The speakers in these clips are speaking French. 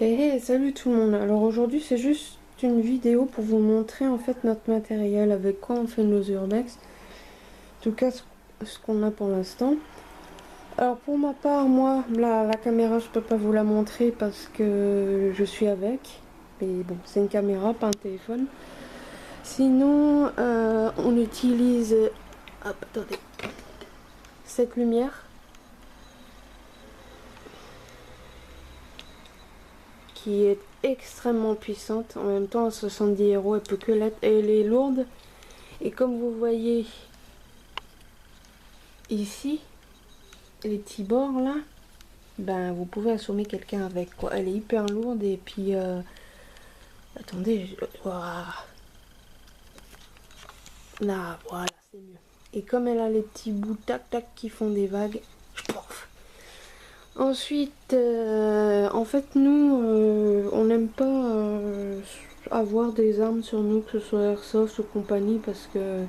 Hey, salut tout le monde. Alors aujourd'hui c'est juste une vidéo pour vous montrer en fait notre matériel, avec quoi on fait nos urbex. En tout cas ce qu'on a pour l'instant. Alors pour ma part, moi la caméra je peux pas vous la montrer parce que je suis avec. Mais bon, c'est une caméra, pas un téléphone. Sinon on utilise, hop, attendez, cette lumière qui est extrêmement puissante. En même temps à 70 €, elle peut que l'être. Et elle est lourde. Et comme vous voyez ici, les petits bords là, ben vous pouvez assommer quelqu'un avec, quoi. Elle est hyper lourde. Et puis attendez, là voilà, c'est mieux. Et comme elle a les petits bouts tac tac qui font des vagues, pouf. Ensuite en fait nous on n'aime pas avoir des armes sur nous, que ce soit airsoft ou compagnie, parce que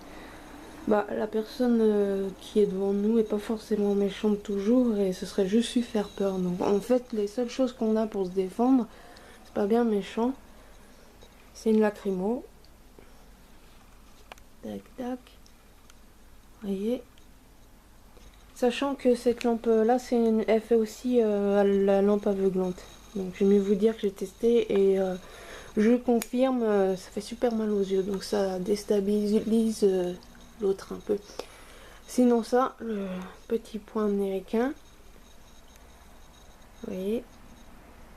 bah, la personne qui est devant nous est pas forcément méchante toujours, et ce serait juste lui faire peur. Donc en fait les seules choses qu'on a pour se défendre, c'est pas bien méchant, c'est une lacrymo. Tac tac. Voyez. Sachant que cette lampe là, elle fait aussi la lampe aveuglante. Donc je vais mieux vous dire que j'ai testé, et je confirme, ça fait super mal aux yeux. Donc ça déstabilise l'autre un peu. Sinon ça, le petit point américain. Vous voyez,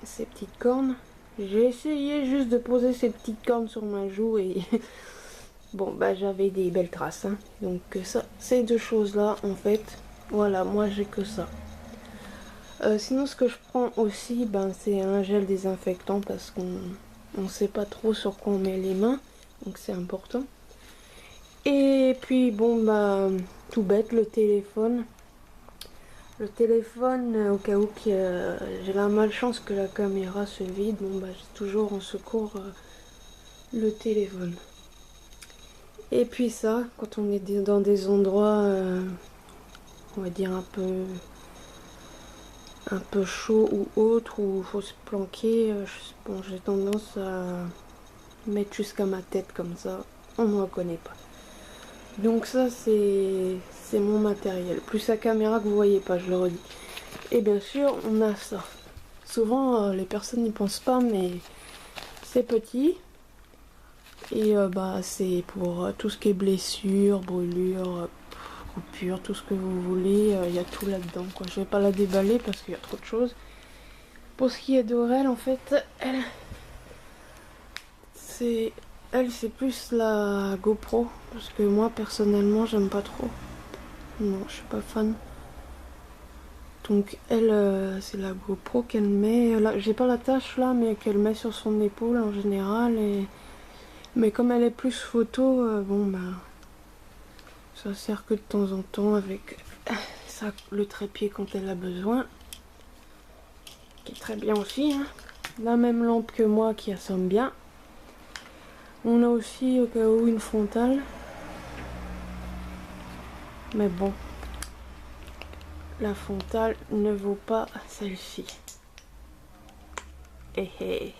ces petites cornes. J'ai essayé juste de poser ces petites cornes sur ma joue et bon bah j'avais des belles traces, hein. Donc ça, ces deux choses là en fait, voilà, moi j'ai que ça. Sinon ce que je prends aussi, ben c'est un gel désinfectant, parce qu'on sait pas trop sur quoi on met les mains, donc c'est important. Et puis bon bah tout bête, le téléphone. Le téléphone, au cas où j'ai la malchance que la caméra se vide, bon bah j'ai toujours en secours le téléphone. Et puis ça, quand on est dans des endroits, on va dire un peu chaud ou autre, où il faut se planquer, bon, j'ai tendance à mettre jusqu'à ma tête comme ça, on ne me reconnaît pas. Donc ça c'est mon matériel, plus la caméra que vous voyez pas, je le redis. Et bien sûr on a ça. Souvent les personnes n'y pensent pas, mais c'est petit. Et bah c'est pour tout ce qui est blessure, brûlure, coupure, tout ce que vous voulez. Il y a tout là-dedans, quoi. Je vais pas la déballer parce qu'il y a trop de choses. Pour ce qui est d'Aurel, en fait, c'est plus la GoPro, parce que moi personnellement j'aime pas trop. Non, je suis pas fan. Donc elle, c'est la GoPro qu'elle met. Là, j'ai pas la tâche là, mais qu'elle met sur son épaule en général. Mais comme elle est plus photo, bon bah ça sert que de temps en temps, avec ça, le trépied quand elle a besoin, qui est très bien aussi, hein. La même lampe que moi qui assomme bien. On a aussi au cas où une frontale. Mais bon, la frontale ne vaut pas celle-ci. Et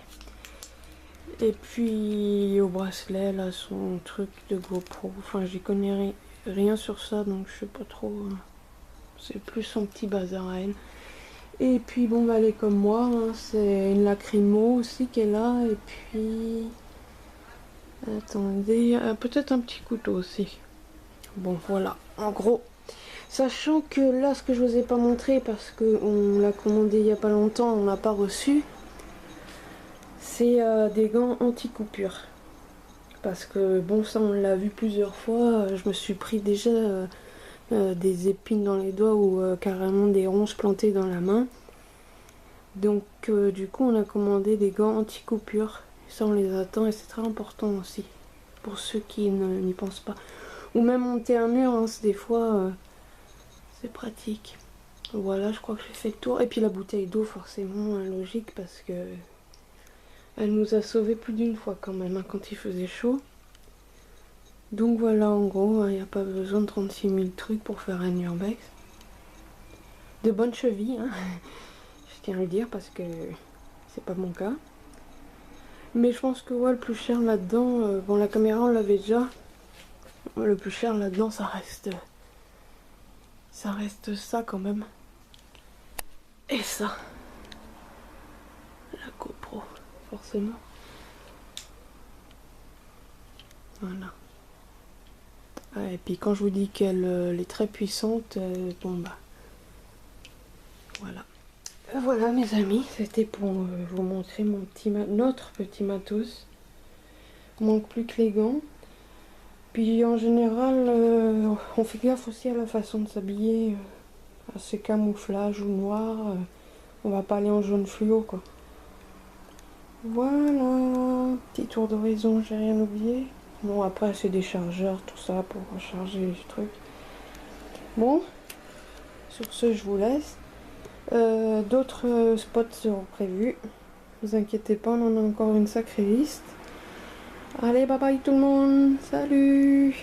puis au bracelet, là, son truc de GoPro. Enfin, j'y connais rien sur ça, donc je sais pas trop. C'est plus son petit bazar à elle. Et puis bon, bah, elle est comme moi, hein. C'est une lacrymo aussi qu'elle a. Et puis attendez, peut-être un petit couteau aussi. Bon voilà, en gros. Sachant que là, ce que je vous ai pas montré, parce qu'on l'a commandé il y a pas longtemps, on l'a pas reçu, c'est des gants anti-coupure. Parce que bon, ça on l'a vu plusieurs fois, je me suis pris déjà des épines dans les doigts, ou carrément des ronces plantées dans la main. Donc du coup on a commandé des gants anti-coupure. Ça on les attend, et c'est très important aussi, pour ceux qui n'y pensent pas. Ou même monter un mur, hein, des fois c'est pratique. Voilà, je crois que j'ai fait le tour. Et puis la bouteille d'eau, forcément, hein, logique, parce que elle nous a sauvés plus d'une fois quand même, hein, quand il faisait chaud. Donc voilà, en gros, il n'y a pas besoin de 36 000 trucs pour faire un urbex. De bonnes chevilles, hein. Je tiens à le dire, parce que c'est pas mon cas. Mais je pense que ouais, le plus cher là-dedans, bon la caméra on l'avait déjà. Le plus cher là-dedans ça reste ça quand même. Et ça, la GoPro, forcément. Voilà. Ah, et puis quand je vous dis qu'elle est très puissante, bon bah voilà. Voilà mes amis, c'était pour vous montrer notre petit matos. Il manque plus que les gants. Puis en général, on fait gaffe aussi à la façon de s'habiller, à ces camouflages ou noirs. On va pas aller en jaune fluo quoi. Voilà, petit tour d'horizon, j'ai rien oublié. Bon après c'est des chargeurs, tout ça pour recharger les trucs. Bon, sur ce je vous laisse. D'autres spots seront prévus. Ne vous inquiétez pas, on en a encore une sacrée liste. Allez, bye bye tout le monde. Salut!